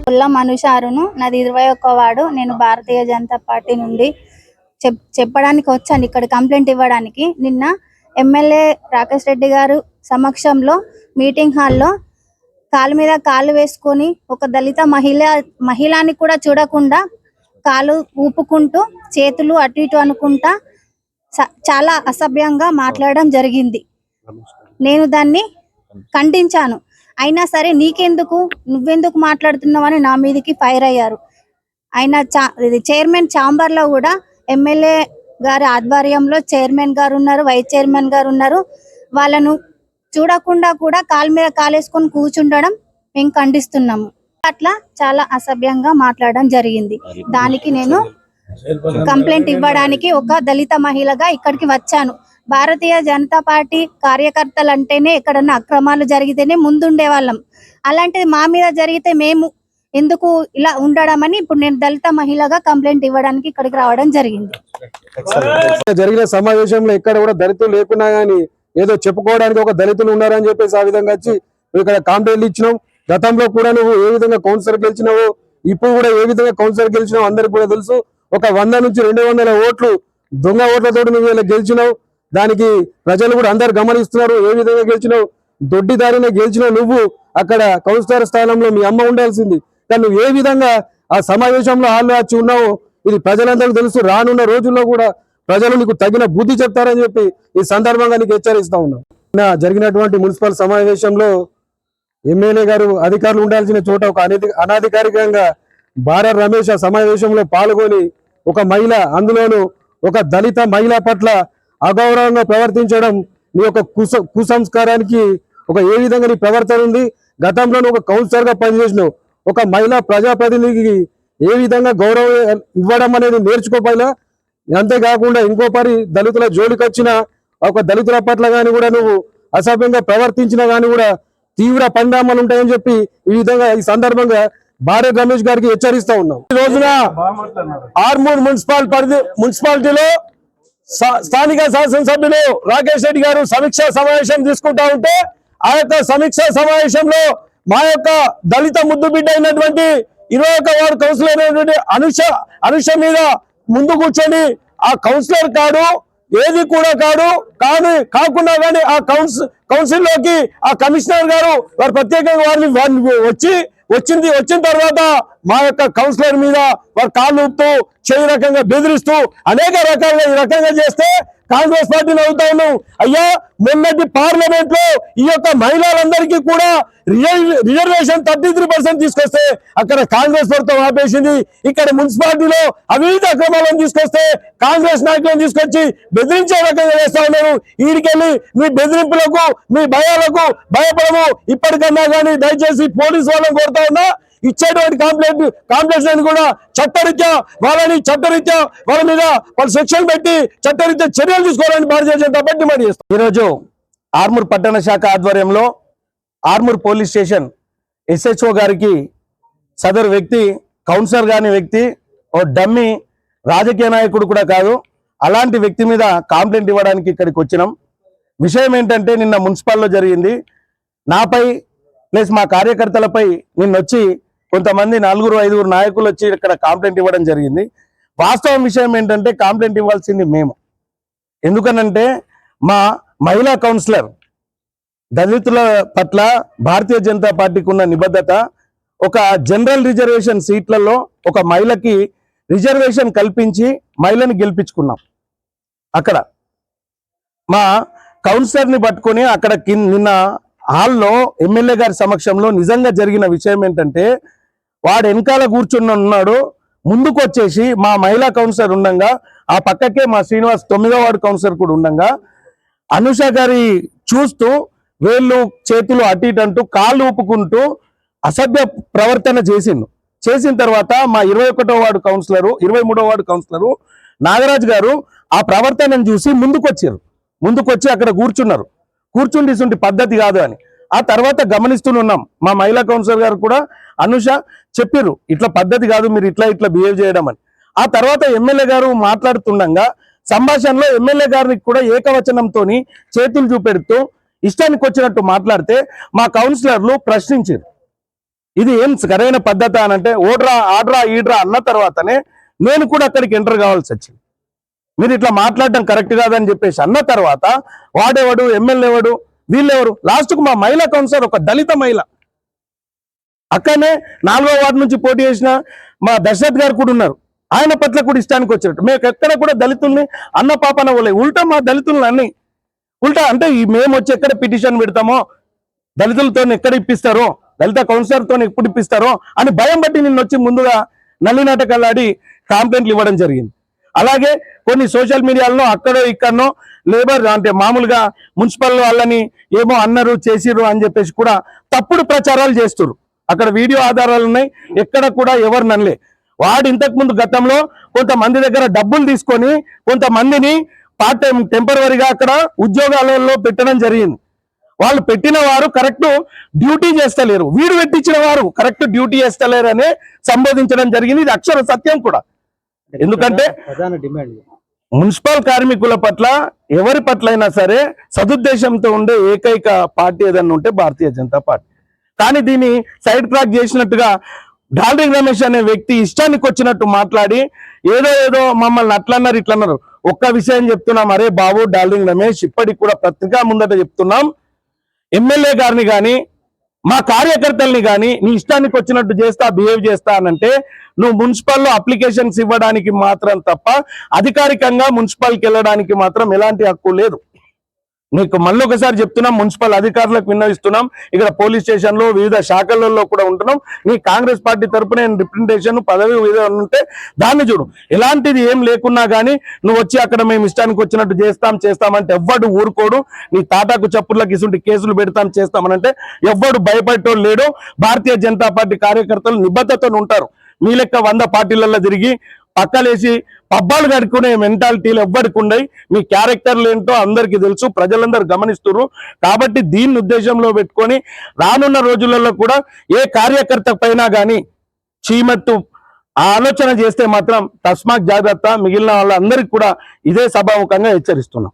పుల్ల మనుషారును నాది 21వ వార్డు. నేను భారతీయ జనతా పార్టీ నుండి చెప్పడానికి వచ్చాను ఇక్కడ కంప్లైంట్ ఇవ్వడానికి. నిన్న ఎమ్మెల్యే రాకేష్ రెడ్డి గారు సమక్షంలో మీటింగ్ హాల్లో కాలు మీద కాలు వేసుకొని ఒక దళిత మహిళని కూడా చూడకుండా కాలు ఊపుకుంటూ చేతులు అటు ఇటు అనుకుంటా చాలా అసభ్యంగా మాట్లాడడం జరిగింది. నేను దాన్ని ఖండించాను. అయినా సరే నువ్వెందుకు మాట్లాడుతున్నావు అని నా మీదకి ఫైర్ అయ్యారు. ఆయన చైర్మన్ ఛాంబర్ లో కూడా ఎమ్మెల్యే గారి ఆధ్వర్యంలో చైర్మన్ గారు ఉన్నారు, వైస్ చైర్మన్ గారు ఉన్నారు. వాళ్ళను చూడకుండా కూడా కాలు మీద కాలేసుకొని కూర్చుండడం మేము ఖండిస్తున్నాము. అట్లా చాలా అసభ్యంగా మాట్లాడడం జరిగింది. దానికి నేను కంప్లైంట్ ఇవ్వడానికి ఒక దళిత మహిళగా ఇక్కడికి వచ్చాను. భారతీయ జనతా పార్టీ కార్యకర్తలు అంటేనే ఎక్కడన్నా అక్రమాలు జరిగితేనే ముందుండే వాళ్ళం. అలాంటిది మా మీద జరిగితే మేము ఎందుకు ఇలా ఉండడం అని ఇప్పుడు నేను దళిత మహిళగా కంప్లైంట్ ఇవ్వడానికి ఇక్కడికి రావడం జరిగింది. జరిగిన సమావేశంలో ఎక్కడ కూడా దళితులు లేకున్నా గానీ ఏదో చెప్పుకోవడానికి ఒక దళితులు ఉన్నారని చెప్పేసి ఆ విధంగా వచ్చి ఇక్కడ కంప్లైంట్ ఇచ్చినావు. గతంలో కూడా నువ్వు ఏ విధంగా కౌన్సిలర్ గెలిచినావు, ఇప్పుడు కూడా ఏ విధంగా కౌన్సిలర్ గెలిచినావు అందరికి కూడా తెలుసు. ఒక 100 నుంచి 200 ఓట్లు దొంగ ఓట్లతో నువ్వు ఇలా గెలిచినావు. దానికి ప్రజలు కూడా అందరు గమనిస్తున్నారు ఏ విధంగా గెలిచినావు. దొడ్డిదారినే గెలిచినావు నువ్వు. అక్కడ కౌన్సిలర్ స్థానంలో మీ అమ్మ ఉండాల్సింది. కానీ నువ్వు ఏ విధంగా ఆ సమావేశంలో హాల్లో వచ్చి ఉన్నావు ఇది ప్రజలందరికీ తెలుసు. రానున్న రోజుల్లో కూడా ప్రజలు నీకు తగిన బుద్ధి చెప్తారని చెప్పి ఈ సందర్భంగా నీకు హెచ్చరిస్తా ఉన్నాం. జరిగినటువంటి మున్సిపల్ సమావేశంలో ఎమ్మెల్యే గారు అధికారులు ఉండాల్సిన చోట ఒక అనాధికారికంగా బారర్ రమేష్ ఆ సమావేశంలో పాల్గొని ఒక మహిళ, అందులోనూ ఒక దళిత మహిళ పట్ల అగౌరవంగా ప్రవర్తించడం నీ యొక్క కుసంస్కారానికి ఒక ఏ విధంగా నీ ప్రవర్తన ఉంది. గతంలో ఒక కౌన్సిలర్ గా పనిచేసినావు. ఒక మహిళా ప్రజాప్రతినిధికి ఏ విధంగా గౌరవం ఇవ్వడం అనేది నేర్చుకోపోయినా. అంతేకాకుండా ఇంకో దళితుల జోలికి వచ్చిన ఒక దళితుల పట్ల కానీ కూడా నువ్వు అసభ్యంగా ప్రవర్తించినా కానీ కూడా తీవ్ర పరిణామాలు ఉంటాయని చెప్పి ఈ విధంగా ఈ సందర్భంగా బారెడ్ రమేష్ గారికి హెచ్చరిస్తా ఉన్నాం. ఈ రోజున ఆర్మూర్ మున్సిపాలిటీలో స్థానిక శాసనసభ్యులు రాకేష్ రెడ్డి గారు సమీక్షా సమావేశం తీసుకుంటా ఉంటే ఆ యొక్క సమీక్షా సమావేశంలో మా యొక్క దళిత ముద్దు బిడ్డ అయినటువంటి 21వ వార్డు కౌన్సిలర్ అయినటువంటి అనుష మీద ముందు కూర్చొని ఆ కౌన్సిలర్ ఏది కూడా కాకుండా కానీ ఆ కౌన్సిల్ లోకి ఆ కమిషనర్ గారు వారు ప్రత్యేకంగా వారిని వచ్చిన తర్వాత మా యొక్క కౌన్సిలర్ మీద వారు కాళ్ళు ఊపుతూ చేయి రకంగా బెదిరిస్తూ అనేక రకాలుగా ఈ రకంగా చేస్తే కాంగ్రెస్ పార్టీని అవుతా ఉన్నాం. అయ్యా, మొన్నటి పార్లమెంట్ లో ఈ యొక్క మహిళలందరికీ కూడా రిజర్వేషన్ 33% తీసుకొస్తే అక్కడ కాంగ్రెస్ ప్రభుత్వం ఆపేసింది. ఇక్కడ మున్సిపాలిటీలో అవినీతి అక్రమాలను తీసుకొస్తే కాంగ్రెస్ నాయకులను తీసుకొచ్చి బెదిరించే రకంగా చేస్తా ఉన్నారు. వీడికెళ్ళి మీ బెదిరింపులకు మీ భయాలకు భయపడము. ఇప్పటికన్నా కానీ దయచేసి పోలీసు వాళ్ళని కోరుతా ఉన్నా, ఇచ్చేటువంటి కాంప్లైంట్స్ కూడా చట్టరీత్యా వాళ్ళ మీద వాళ్ళు శిక్షలు పెట్టి చట్టరీత్యా చర్యలు తీసుకోవాలని భారతీయ జనతా పార్టీ డిమాండ్ చేస్తాం. ఈరోజు ఆర్మూర్ పట్టణ శాఖ ఆధ్వర్యంలో ఆర్మూర్ పోలీస్ స్టేషన్ SHO గారికి సదరు వ్యక్తి కౌన్సిలర్ కాని వ్యక్తి ఓ డమ్మీ రాజకీయ నాయకుడు కూడా కాదు, అలాంటి వ్యక్తి మీద కంప్లైంట్ ఇవ్వడానికి ఇక్కడికి వచ్చినాం. విషయం ఏంటంటే నిన్న మున్సిపాల్లో జరిగింది. నాపై ప్లస్ మా కార్యకర్తలపై నిన్నొచ్చి కొంతమంది 4-5 నాయకులు వచ్చి ఇక్కడ కంప్లైంట్ ఇవ్వడం జరిగింది. వాస్తవం విషయం ఏంటంటే కంప్లైంట్ ఇవ్వాల్సింది మేము. ఎందుకనంటే మా మహిళా కౌన్సిలర్ దళితుల పట్ల భారతీయ జనతా పార్టీకి ఉన్న నిబద్ధత, ఒక జనరల్ రిజర్వేషన్ సీట్లలో ఒక మహిళకి రిజర్వేషన్ కల్పించి మహిళని గెలిపించుకున్నాం. అక్కడ మా కౌన్సిలర్ని పట్టుకొని అక్కడ నిన్న హాల్లో ఎమ్మెల్యే గారి సమక్షంలో నిజంగా జరిగిన విషయం ఏంటంటే వాడు వెనకాల కూర్చుని ఉన్నాడు, ముందుకు వచ్చేసి మా మహిళా కౌన్సిలర్ ఉండగా ఆ పక్కకే మా శ్రీనివాస్ 9వ వార్డు కౌన్సిలర్ కూడా ఉండగా అనుష గారి చూస్తూ వేళ్ళు చేతులు అటు ఇటు అంటూ కాళ్ళు ఊపుకుంటూ అసభ్య ప్రవర్తన చేసిన తర్వాత మా 21వ వార్డు కౌన్సిలరు 23వ వార్డు కౌన్సిలరు నాగరాజు గారు ఆ ప్రవర్తనను చూసి ముందుకొచ్చి అక్కడ కూర్చుండి పద్ధతి కాదు అని. ఆ తర్వాత గమనిస్తున్నాం మా మహిళా కౌన్సిలర్ గారు కూడా అనుష చెప్పారు, ఇట్లా పద్ధతి కాదు మీరు ఇట్లా బిహేవ్ చేయడం అని. ఆ తర్వాత ఎమ్మెల్యే గారు మాట్లాడుతుండగా సంభాషణలో ఎమ్మెల్యే గారిని కూడా ఏకవచనంతో చేతులు చూపెడుతూ ఇష్టానికి వచ్చినట్టు మాట్లాడితే మా కౌన్సిలర్లు ప్రశ్నించారు. ఇది ఏం సరైన పద్ధతి అని అంటే ఓడ్రా ఆడ్రా ఈడ్రా అన్న తర్వాతనే నేను కూడా అక్కడికి ఎంటర్ కావాల్సి వచ్చింది. మీరు ఇట్లా మాట్లాడడం కరెక్ట్ కాదని చెప్పేసి అన్న తర్వాత వాడెవడు, ఎమ్మెల్యే ఎవడు, వీళ్ళెవరు, లాస్ట్కు మా మహిళా కౌన్సిలర్ ఒక దళిత మహిళ అక్కడనే 4వ వార్డు నుంచి పోటీ చేసిన మా దశరథ్ గారు కూడా ఉన్నారు. ఆయన పట్ల కూడా ఇష్టానికి వచ్చినట్టు మేము ఎక్కడ కూడా దళితుల్ని అన్న పాపన పోలే, ఉల్టా మా దళితుల్ని అన్ని ఉల్టా అంటే మేము వచ్చి ఎక్కడ పిటిషన్ పెడతామో, దళితులతో ఎక్కడ ఇప్పిస్తారో, దళిత కౌన్సిలర్తో ఎప్పుడు ఇప్పిస్తారో అని భయం బట్టి నిన్న వచ్చి ముందుగా నల్లి నాటకాలు ఆడి కంప్లైంట్లు ఇవ్వడం జరిగింది. అలాగే కొన్ని సోషల్ మీడియాలో అక్కడో ఇక్కడనో లేబర్ అంటే మామూలుగా మున్సిపల్ వాళ్ళని ఏమో అన్నారు చేసిర్రు అని చెప్పేసి కూడా తప్పుడు ప్రచారాలు చేస్తున్నారు. అక్కడ వీడియో ఆధారాలు ఉన్నాయి, ఎక్కడ కూడా ఎవరు ననలే. వాడు ఇంతకు ముందు గతంలో కొంతమంది దగ్గర డబ్బులు తీసుకొని కొంతమందిని పార్ట్ టైం టెంపరవరీగా అక్కడ ఉద్యోగాలలో పెట్టడం జరిగింది. వాళ్ళు పెట్టిన వారు కరెక్ట్ డ్యూటీ చేస్తలేరు, వీడు పెట్టించిన వారు కరెక్ట్ డ్యూటీ చేస్తలేరు అని సంబోధించడం జరిగింది. ఇది అక్షర సత్యం కూడా. ఎందుకంటే ప్రధాన డిమాండ్ మున్సిపల్ కార్మికుల పట్ల ఎవరి పట్ల అయినా సరే సదుద్దేశంతో ఉండే ఏకైక పార్టీ ఏదన్నా ఉంటే భారతీయ జనతా పార్టీ. కానీ దీన్ని సైడ్ ట్రాక్ చేసినట్టుగా డాల్రింగ్ రమేష్ అనే వ్యక్తి ఇష్టానికి వచ్చినట్టు మాట్లాడి ఏదో మమ్మల్ని అట్లన్నారు ఇట్లన్నారు. ఒక్క విషయం చెప్తున్నాం, అరే బాబు డాల్రింగ్ రమేష్, ఇప్పటికి కూడా పత్రికా ముందట చెప్తున్నాం, ఎమ్మెల్యే గారిని కానీ మా కార్యకర్తల్ని కానీ నీ ఇష్టానికి వచ్చినట్టు చేస్తా బిహేవ్ చేస్తా అనంటే నువ్వు మున్సిపల్లో అప్లికేషన్స్ ఇవ్వడానికి మాత్రం తప్ప అధికారికంగా మున్సిపల్కి వెళ్ళడానికి మాత్రం ఎలాంటి హక్కు లేదు. నీకు మళ్ళీ ఒకసారి చెప్తున్నాం, మున్సిపల్ అధికారులకు విన్నవిస్తున్నాం, ఇక్కడ పోలీస్ స్టేషన్ లో వివిధ శాఖలలో కూడా ఉంటున్నాం. నీ కాంగ్రెస్ పార్టీ తరపున రిప్రజెంటేషన్ పదవి ఉంటే దాన్ని చూడు. ఎలాంటిది ఏం లేకున్నా కానీ నువ్వు వచ్చి అక్కడ మేము ఇష్టానికి వచ్చినట్టు చేస్తామంటే ఎవ్వడు ఊరుకోడు. నీ తాటాకు చప్పుర్లకు ఇసుంటి కేసులు చేస్తామనంటే ఎవ్వడు భయపడటం లేడు. భారతీయ జనతా పార్టీ కార్యకర్తలు నిబద్ధతతో ఉంటారు. మీ లెక్క 100 పార్టీలలో తిరిగి పక్కలేసి పబ్బాలు కడుక్కునే మెంటాలిటీలు ఎవ్వరికి ఉండయి. మీ క్యారెక్టర్లు ఏంటో అందరికీ తెలుసు, ప్రజలందరూ గమనిస్తున్నారు. కాబట్టి దీన్ని ఉద్దేశంలో పెట్టుకొని రానున్న రోజులలో కూడా ఏ కార్యకర్త పైన కానీ చీమత్తు ఆలోచన చేస్తే మాత్రం తస్మాత్ జాగ్రత్త. మిగిలిన వాళ్ళందరికీ కూడా ఇదే సభాముఖంగా హెచ్చరిస్తున్నాం.